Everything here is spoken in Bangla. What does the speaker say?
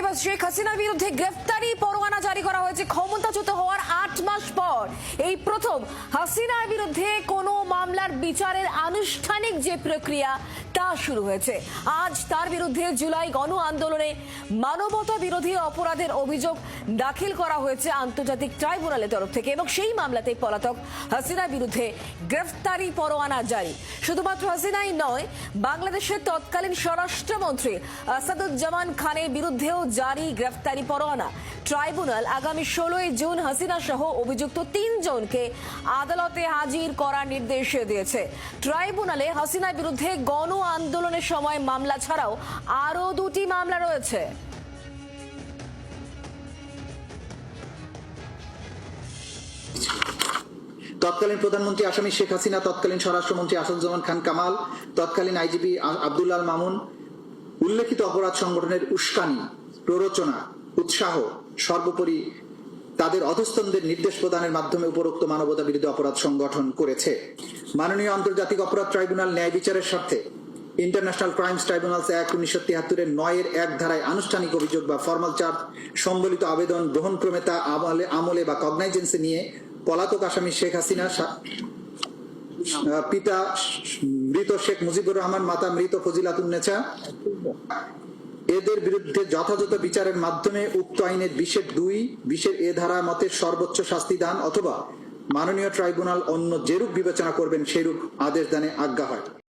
এবার শেখ হাসিনার বিরুদ্ধে গ্রেফতারি পরোয়ানা জারি করা হয়েছে ক্ষমতাচ্যুত হওয়ার ৮ মাস পর। এই প্রথম হাসিনার বিরুদ্ধে কোনো মামলার বিচারের আনুষ্ঠানিক যে প্রক্রিয়া তা শুরু হয়েছে। আজ তার বিরুদ্ধে জুলাই গণ আন্দোলনে মানবতা বিরোধী অপরাধের অভিযোগ দাখিল করা হয়েছে আন্তর্জাতিক ট্রাইব্যুনালের তরফ থেকে এবং সেই মামলাতেই পলাতক হাসিনার বিরুদ্ধে গ্রেফতারি পরোয়ানা জারি। শুধুমাত্র হাসিনাই নয়, বাংলাদেশের তৎকালীন স্বরাষ্ট্রমন্ত্রী আসাদুজ্জামান খানের বিরুদ্ধেও জারি গ্রেফতারি পরোয়ানা। ট্রাইব্যুনাল আগামী ১৬ জুন হাসিনা সহ অভিযুক্ত ৩ জনকে আদালতে হাজির করার নির্দেশ দিয়েছে। ট্রাইব্যুনালে হাসিনার বিরুদ্ধে গণ আন্দোলনের সময় মামলা ছাড়াও আরো ২টি মামলা রয়েছে। তৎকালীন প্রধানমন্ত্রী আসামি শেখ হাসিনা, তৎকালীন স্বরাষ্ট্রমন্ত্রী আসাদুজ্জামান খান কামাল, তৎকালীন আইজিপি আব্দুল্লাহ আল মামুন উল্লেখিত অপরাধ সংগঠনের উস্কানি, প্ররোচনা, উৎসাহ, সর্বোপরি তাদের অধস্তনদের নির্দেশ প্রদানের মাধ্যমে উপরোক্ত মানবতা বিরোধী অপরাধ সংগঠন করেছে। মাননীয় আন্তর্জাতিক অপরাধ ট্রাইব্যুনাল ন্যায় বিচারের স্বার্থে ইন্টারন্যাশনাল ক্রাইমস ট্রাইব্যুনালস অ্যাক্ট ১৯৭৩-এর ৯-১ ধারায় আনুষ্ঠানিক অভিযোগ বা ফর্মাল চার্জ সম্বলিত আবেদন গ্রহণক্রমে তা আমলে বা কগনাইজেন্সে নিয়ে পলাতক আসামি শেখ হাসিনা, পিতা মৃত শেখ মুজিবুর রহমান, মাতা মৃত ফজিলাতুন্নেছা এদের বিরুদ্ধে যথাযথ বিচারের মাধ্যমে উক্ত আইনের ২০-২ ধারা মতে সর্বোচ্চ শাস্তি দান অথবা মাননীয় ট্রাইব্যুনাল অন্য যেরূপ বিবেচনা করবেন সেরূপ আদেশ দানে আজ্ঞা হয়।